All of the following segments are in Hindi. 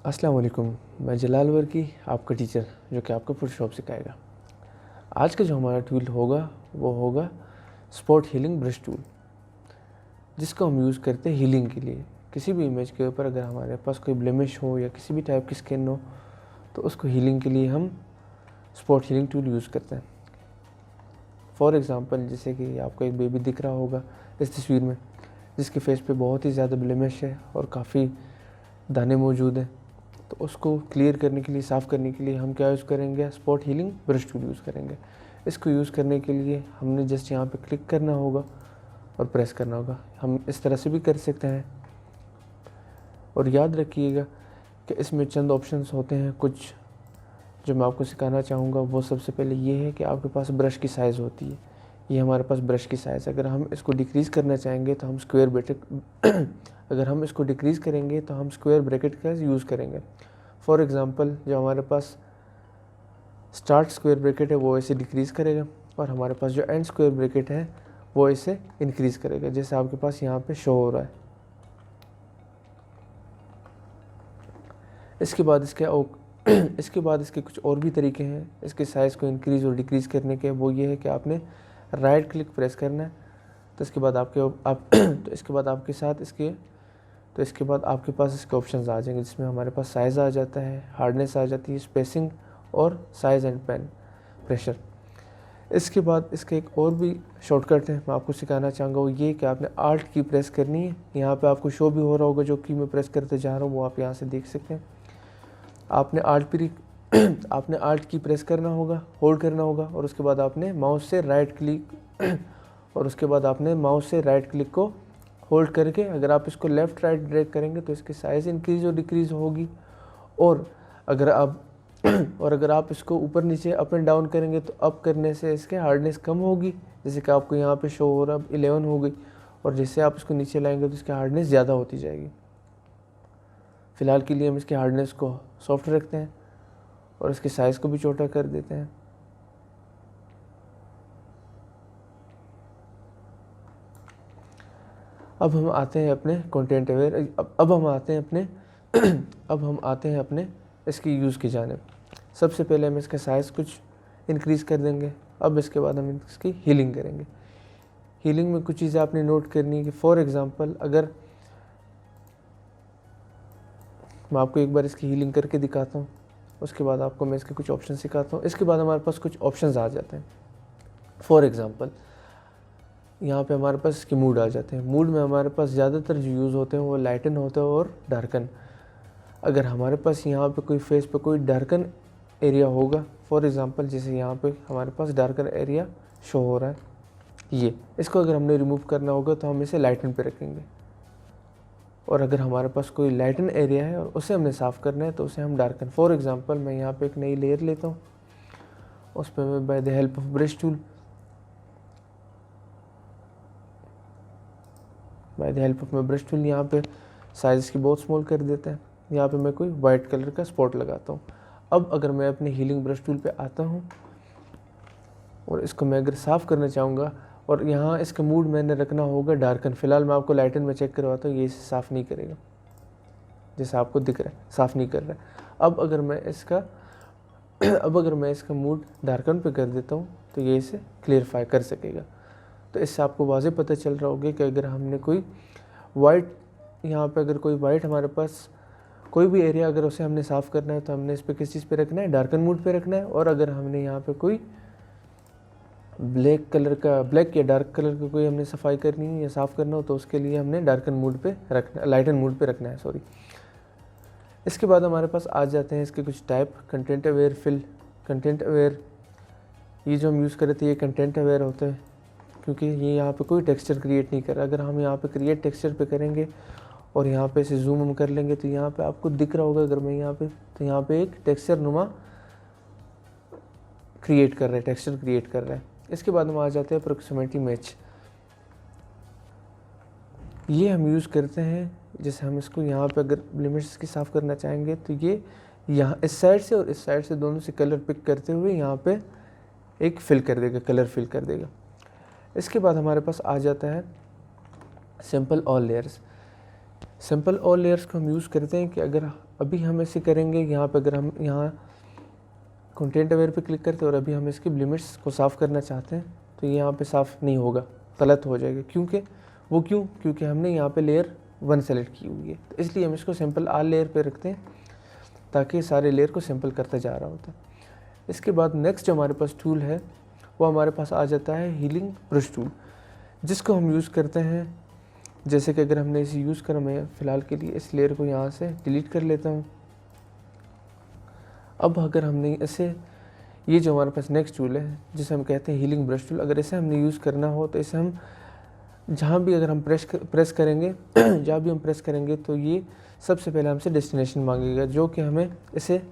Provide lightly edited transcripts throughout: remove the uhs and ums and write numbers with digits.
अस्सलाम वालेकुम। मैं जलाल वर्की, आपका टीचर जो कि आपको फोटोशॉप सिखाएगा। आज का जो हमारा टूल होगा वो होगा स्पॉट हीलिंग ब्रश टूल, जिसको हम यूज़ करते हैं हीलिंग के लिए। किसी भी इमेज के ऊपर अगर हमारे पास कोई ब्लेमिश हो या किसी भी टाइप की स्किन हो तो उसको हीलिंग के लिए हम स्पॉट हीलिंग टूल यूज़ करते हैं। फॉर एग्ज़ाम्पल, जैसे कि आपको एक बेबी दिख रहा होगा इस तस्वीर में, जिसके फेस पे बहुत ही ज़्यादा ब्लेमिश है और काफ़ी दाने मौजूद हैं। तो उसको क्लियर करने के लिए, साफ़ करने के लिए हम क्या यूज़ करेंगे? Spot healing brush tool use करेंगे। इसको यूज़ करने के लिए हमने जस्ट यहाँ पे क्लिक करना होगा और प्रेस करना होगा। हम इस तरह से भी कर सकते हैं। और याद रखिएगा कि इसमें चंद ऑप्शंस होते हैं कुछ जो मैं आपको सिखाना चाहूँगा। वो सबसे पहले ये है कि आपके पास ब्रश की साइज़ होती है। ये हमारे पास ब्रश की साइज़, अगर हम इसको डिक्रीज़ करना चाहेंगे तो हम स्क्वायर ब्रैकेट अगर हम इसको डिक्रीज़ करेंगे तो हम स्क्वायर ब्रैकेट का यूज़ करेंगे। फॉर एग्ज़ाम्पल, जो हमारे पास स्टार्ट स्क्वायर ब्रैकेट है वो इसे डिक्रीज़ करेगा और हमारे पास जो एंड स्क्वायर ब्रैकेट है वो इसे इंक्रीज़ करेगा, जैसे आपके पास यहाँ पे शो हो रहा है। इसके बाद इसके कुछ और भी तरीके हैं इसके साइज़ को इंक्रीज़ और डिक्रीज़ करने के। वो ये है कि आपने राइट क्लिक प्रेस करना है, तो इसके बाद तो इसके बाद आपके साथ इसके बाद आपके पास इसके ऑप्शंस आ जाएंगे, जिसमें हमारे पास साइज़ आ जाता है, हार्डनेस आ जाती है, स्पेसिंग और साइज़ एंड पेन प्रेशर। इसके बाद इसका एक और भी शॉर्टकट है मैं आपको सिखाना चाहूँगा। वो ये कि आपने आल्ट की प्रेस करनी है। यहाँ पे आपको शो भी हो रहा होगा जो कि मैं प्रेस करते जा रहा हूँ, वो आप यहाँ से देख सकते हैं। आपने आल्ट की प्रेस करना होगा, होल्ड करना होगा और उसके बाद आपने माउस से राइट क्लिक को होल्ड करके अगर आप इसको लेफ़्ट राइट ड्रैग करेंगे तो इसकी साइज़ इंक्रीज़ और डिक्रीज़ होगी। और अगर आप इसको ऊपर नीचे अप एंड डाउन करेंगे तो अप करने से इसके हार्डनेस कम होगी, जैसे कि आपको यहाँ पे शो हो रहा है 11 हो गई। और जैसे आप इसको नीचे लाएंगे तो इसकी हार्डनेस ज़्यादा होती जाएगी। फ़िलहाल के लिए हम इसके हार्डनेस को सॉफ्ट रखते हैं और इसके साइज़ को भी छोटा कर देते हैं। अब हम आते हैं अपने कंटेंट अवेयर अब हम आते हैं अपने इसकी यूज़ की जानिब। सबसे पहले हम इसका साइज़ कुछ इंक्रीज़ कर देंगे। अब इसके बाद हम इसकी हीलिंग करेंगे। हीलिंग में कुछ चीज़ें आपने नोट करनी है कि फॉर एग्ज़ाम्पल, अगर मैं आपको एक बार इसकी हीलिंग करके दिखाता हूँ, उसके बाद आपको मैं इसके कुछ ऑप्शन सिखाता हूँ। इसके बाद हमारे पास कुछ ऑप्शंस आ जाते हैं। फॉर एग्ज़ाम्पल, यहाँ पे हमारे पास इसके मूड आ जाते हैं। मूड में हमारे पास ज़्यादातर जो यूज़ होते हैं वो लाइटन होते हैं और डार्कन। अगर हमारे पास यहाँ पे कोई फेस पे कोई डार्कन एरिया होगा, फॉर एग्ज़ाम्पल जैसे यहाँ पे हमारे पास डार्कन एरिया शो हो रहा है, इसको अगर हमने रिमूव करना होगा तो हम इसे लाइटन पे रखेंगे। और अगर हमारे पास कोई लाइटन एरिया है और उसे हमने साफ़ करना है तो उसे हम डार्कन। फॉर एग्ज़ाम्पल, मैं यहाँ पे एक नई लेयर लेता हूँ, उस पर मैं by the help of brush tool यहाँ पे साइज़ की बहुत स्मॉल कर देते हैं। यहाँ पे मैं कोई वाइट कलर का स्पॉट लगाता हूँ। अब अगर मैं अपने हीलिंग ब्रश टूल पे आता हूँ और इसको मैं अगर साफ़ करना चाहूँगा और यहाँ इसका मूड मैंने रखना होगा डार्कन। फ़िलहाल मैं आपको लाइटन में चेक करवाता हूँ, ये इसे साफ़ नहीं करेगा, जैसा आपको दिख रहा है साफ़ नहीं कर रहा है। अब अगर मैं इसका मूड डार्कन पे कर देता हूँ तो ये इसे क्लियरफाई कर सकेगा। तो इससे आपको वाज़े पता चल रहा होगा कि अगर हमने कोई वाइट, यहाँ पे अगर कोई वाइट हमारे पास कोई भी एरिया अगर उसे हमने साफ़ करना है तो हमने इस पर किस चीज़ पे रखना है? डार्कन मूड पे रखना है। और अगर हमने यहाँ पे कोई ब्लैक या डार्क कलर का कोई हमने सफाई करनी है या साफ़ करना हो तो उसके लिए हमने लाइटन मूड पे रखना है, सॉरी। इसके बाद हमारे पास आ जाते हैं इसके कुछ टाइप। कंटेंट अवेयर, ये जो हम यूज़ कर रहे थे ये कंटेंट अवेयर होता है, क्योंकि ये यहाँ पे कोई टेक्सचर क्रिएट नहीं कर रहा। अगर हम यहाँ पे क्रिएट टेक्सचर पे करेंगे और यहाँ पे इसे जूम हम कर लेंगे तो यहाँ पे आपको दिख रहा होगा, अगर मैं यहाँ पे एक टेक्सचर क्रिएट कर रहा है। इसके बाद हम आ जाते हैं अप्रॉक्सीमेटली मैच। ये हम यूज़ करते हैं, जैसे हम इसको यहाँ पे अगर लिमिट्स की साफ़ करना चाहेंगे तो ये यहाँ इस साइड से और इस साइड से दोनों से कलर पिक करते हुए यहाँ पे एक कलर फिल कर देगा। इसके बाद हमारे पास आ जाता है सिंपल ऑल लेयर्स को हम यूज़ करते हैं कि अगर अभी हम ऐसे करेंगे, यहाँ पे अगर हम यहाँ कंटेंट अवेयर पे क्लिक करते हैं और अभी हम इसकी लिमिट्स को साफ़ करना चाहते हैं तो ये यहाँ पे साफ़ नहीं होगा, गलत हो जाएगा। क्योंकि हमने यहाँ पे लेयर 1 सेलेक्ट की हुई है, तो इसलिए हम इसको सिंपल ऑल लेयर पे रखते हैं ताकि सारे लेयर को सिंपल करता जा रहा होता है। इसके बाद नेक्स्ट जो हमारे पास टूल है वो हमारे पास आ जाता है हीलिंग ब्रश टूल, जिसको हम यूज़ करते हैं। जैसे कि अगर हमने इसे यूज़ करा, मैं फ़िलहाल के लिए इस लेयर को यहाँ से डिलीट कर लेता हूँ। अब अगर हमने इसे, ये जो हमारे पास नेक्स्ट टूल है जिसे हम कहते हैं हीलिंग ब्रश टूल, अगर इसे हमने यूज़ करना हो तो इसे हम जहाँ भी अगर हम प्रेस करेंगे जहाँ भी हम प्रेस करेंगे तो ये सबसे पहले हमसे डेस्टिनेशन मांगेगा, जो कि हमें इसे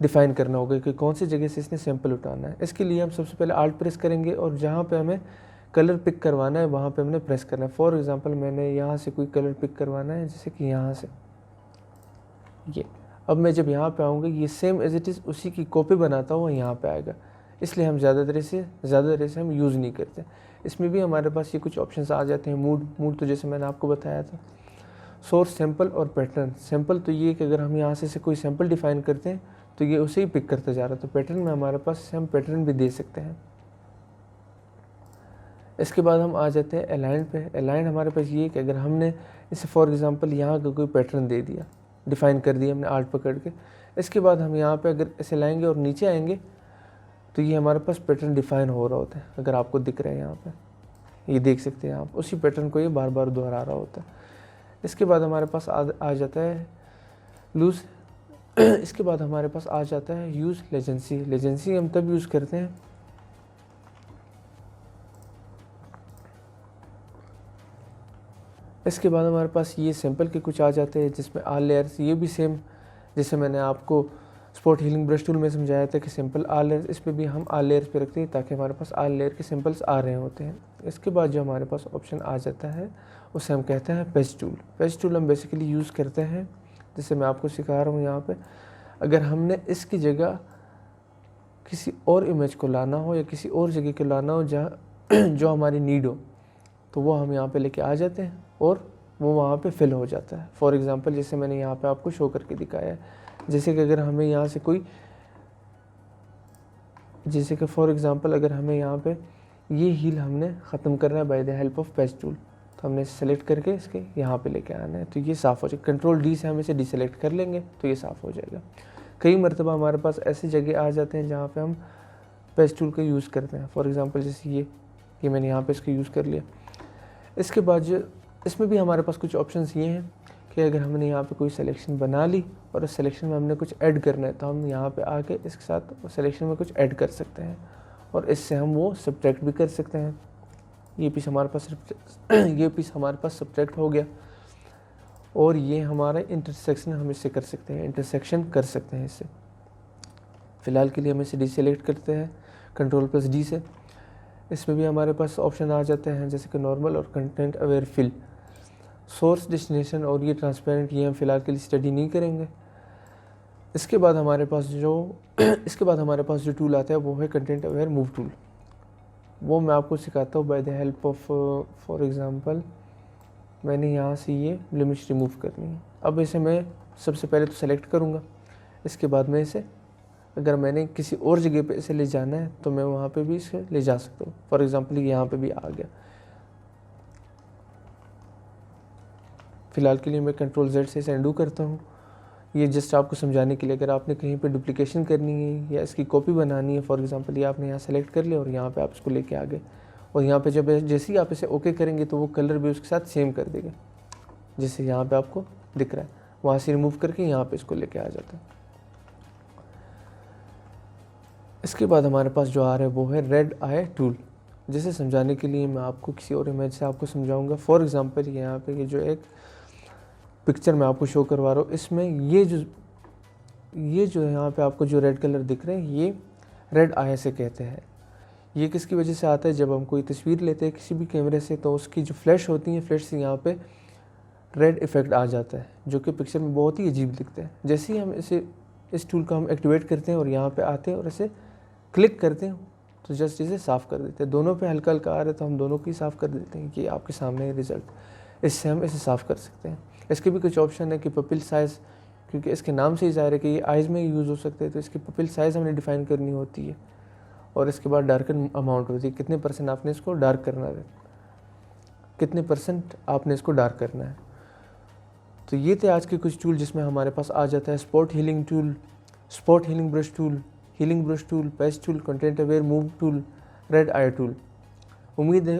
डिफ़ाइन करना होगा कि कौन सी जगह से इसने सैंपल उठाना है। इसके लिए हम सबसे पहले आल्ट प्रेस करेंगे और जहाँ पे हमें कलर पिक करवाना है वहाँ पे हमने प्रेस करना है। फॉर एग्ज़ाम्पल मैंने यहाँ से कोई कलर पिक करवाना है, जैसे कि यहाँ से ये। अब मैं जब यहाँ पे आऊँगा ये सेम एज इट इज़ उसी की कॉपी बनाता हूँ, यहाँ पे आएगा। इसलिए हम ज़्यादा तरह से हम यूज़ नहीं करते। इसमें भी हमारे पास ये कुछ ऑप्शंस आ जाते हैं। मूड तो जैसे मैंने आपको बताया था। सोर्स, सैंपल और पैटर्न। सैंपल तो ये कि अगर हम यहाँ से कोई सैंपल डिफ़ाइन करते हैं तो ये उसे ही पिक करता जा रहा है। तो पैटर्न में हमारे पास हम पैटर्न भी दे सकते हैं। इसके बाद हम आ जाते हैं अलाइन पे। अलाइन हमारे पास ये कि अगर हमने इसे फॉर एग्ज़ाम्पल यहाँ का कोई पैटर्न दे दिया, डिफ़ाइन कर दिया हमने आर्ट पकड़ के, इसके बाद हम यहाँ पे अगर इसे लाएंगे और नीचे आएंगे तो ये हमारे पास पैटर्न डिफ़ाइन हो रहा होता है। अगर आपको दिख रहा है यहाँ पे, ये देख सकते हैं आप, उसी पैटर्न को ये बार बार दोहरा रहा होता है। इसके बाद हमारे पास आ जाता है लूज़। इसके बाद हमारे पास आ जाता है यूज़ लेजेंसी। लेजेंसी हम तब यूज़ करते हैं इसके बाद हमारे पास ये सैंपल के कुछ आ जाते हैं जिसमें ऑल लेयर्स, ये भी सेम जैसे मैंने आपको स्पॉट हीलिंग ब्रश टूल में समझाया था कि सिंपल ऑल लेयर्स, इस पर भी हम ऑल लेयर्स पे रखते हैं ताकि हमारे पास ऑल लेयर के सिंपल्स आ रहे होते हैं। इसके बाद जो हमारे पास ऑप्शन आ जाता है उसे हम कहते हैं पेज टूल। पेज टूल हम बेसिकली यूज़ करते हैं, जैसे मैं आपको सिखा रहा हूँ यहाँ पे, अगर हमने इसकी जगह किसी और इमेज को लाना हो या किसी और जगह को लाना हो जहाँ जो हमारी नीड हो, तो वो हम यहाँ पे लेके आ जाते हैं और वो वहाँ पे फिल हो जाता है। फॉर एग्ज़ाम्पल जैसे मैंने यहाँ पे आपको शो करके दिखाया है, जैसे कि अगर हमें यहाँ से कोई, जैसे कि फॉर एग्ज़ाम्पल अगर हमें यहाँ पे ये हील हमने ख़त्म करना है by the help of page tool, तो हमने सेलेक्ट करके इसके यहाँ पे लेके आना है तो ये साफ़ हो जाएगा। कंट्रोल डी से हम इसे डिसेलेक्ट कर लेंगे तो ये साफ़ हो जाएगा। कई मरतबा हमारे पास ऐसी जगह आ जाते हैं जहाँ पे हम पेज टूल का यूज़ करते हैं। फॉर एग्ज़ाम्पल जैसे ये मैंने यहाँ पे इसका यूज़ कर लिया। इसके बाद जो इसमें भी हमारे पास कुछ ऑप्शंस ये हैं कि अगर हमने यहाँ पे कोई सिलेक्शन बना ली और उस सिलेक्शन में हमने कुछ ऐड करना है तो हम यहाँ पे आके इसके साथ सिलेक्शन में कुछ ऐड कर सकते हैं और इससे हम वो सब्ट्रैक्ट भी कर सकते हैं। ये पीस हमारे पास सब्ट्रैक्ट हो गया और ये हमारा इंटरसेक्शन हम इससे कर सकते हैं, इंटरसेक्शन कर सकते हैं इससे। फ़िलहाल के लिए हम इसे डिसेलेक्ट करते हैं Ctrl+D से। इसमें भी हमारे पास ऑप्शन आ जाते हैं जैसे कि नॉर्मल और content aware fill. Source, destination और ये ट्रांसपेरेंट, ये हम फ़िलहाल के लिए स्टडी नहीं करेंगे। इसके बाद हमारे पास जो टूल आता है वो है कंटेंट अवेयर मूव टूल। वो मैं आपको सिखाता हूँ by the help of, for example मैंने यहाँ से ये लिमिट्स रिमूव करनी है। अब इसे मैं सबसे पहले तो सेलेक्ट करूँगा, इसके बाद मैं इसे, अगर मैंने किसी और जगह पे इसे ले जाना है तो मैं वहाँ पे भी इसे ले जा सकता हूँ। फॉर एग्ज़ाम्पल यहाँ पे भी आ गया। फ़िलहाल के लिए मैं Ctrl+Z से इसे अंडू करता हूँ। ये जस्ट आपको समझाने के लिए, अगर आपने कहीं पे डुप्लीकेशन करनी है या इसकी कॉपी बनानी है, फॉर एग्ज़ाम्पल ये आपने यहाँ सेलेक्ट कर लिया और यहाँ पे आप इसको लेके आ गए और यहाँ पे जब जैसे ही आप इसे ओके करेंगे तो वो कलर भी उसके साथ सेम कर देगा, जैसे यहाँ पे आपको दिख रहा है। वहाँ से रिमूव करके यहाँ पे इसको लेके आ जाता है। इसके बाद हमारे पास जो आ रहा है वो है रेड आई टूल। जिसे समझाने के लिए मैं आपको किसी और इमेज से आपको समझाऊँगा। फॉर एग्ज़ाम्पल यहाँ पे ये जो एक पिक्चर मैं आपको शो करवा रहा हूँ, इसमें ये जो यहाँ पे आपको जो रेड कलर दिख रहे हैं ये रेड आई से कहते हैं। ये किसकी वजह से आता है, जब हम कोई तस्वीर लेते हैं किसी भी कैमरे से तो उसकी जो फ्लैश होती है, फ्लैश से यहाँ पे रेड इफ़ेक्ट आ जाता है जो कि पिक्चर में बहुत ही अजीब दिखता है। जैसे ही हम इस टूल का हम एक्टिवेट करते हैं और यहाँ पे आते हैं और इसे क्लिक करते हैं तो जस्ट इसे साफ़ कर देते हैं। दोनों पे हल्का हल्का आ रहा है तो हम दोनों की साफ़ कर देते हैं कि आपके सामने रिज़ल्ट, इससे हम इसे साफ़ कर सकते हैं। इसके भी कुछ ऑप्शन है कि पपिल साइज़ क्योंकि इसके नाम से ही ज़ाहिर है कि ये आइज़ में यूज़ हो सकते हैं, तो इसकी पपिल साइज़ हमने डिफ़ाइन करनी होती है और इसके बाद डार्कन अमाउंट होती है, कितने परसेंट आपने इसको डार्क करना है, कितने परसेंट आपने इसको डार्क करना है। तो ये थे आज के कुछ टूल जिसमें हमारे पास आ जाता है spot healing tool, spot healing brush tool, healing brush tool, patch tool, content aware move tool, red eye tool. उम्मीद है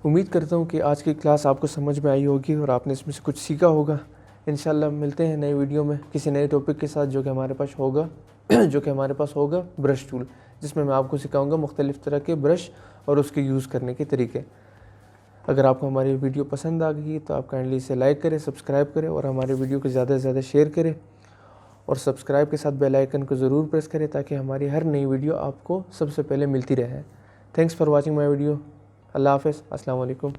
उम्मीद करता हूँ कि आज की क्लास आपको समझ में आई होगी और आपने इसमें से कुछ सीखा होगा। इंशाल्लाह मिलते हैं नए वीडियो में किसी नए टॉपिक के साथ जो कि हमारे पास होगा ब्रश टूल, जिसमें मैं आपको सिखाऊंगा मुख्तलिफ़ तरह के ब्रश और उसके यूज़ करने के तरीके। अगर आपको हमारी वीडियो पसंद आ गई तो आप काइंडली इसे लाइक करें, सब्सक्राइब करें और हमारे वीडियो को ज़्यादा से ज़्यादा शेयर करें और सब्सक्राइब के साथ बेल आइकन को ज़रूर प्रेस करें ताकि हमारी हर नई वीडियो आपको सबसे पहले मिलती रहे। Thanks for watching my video. अल्लाह हाफ़िज़, अस्सलाम वालेकुम।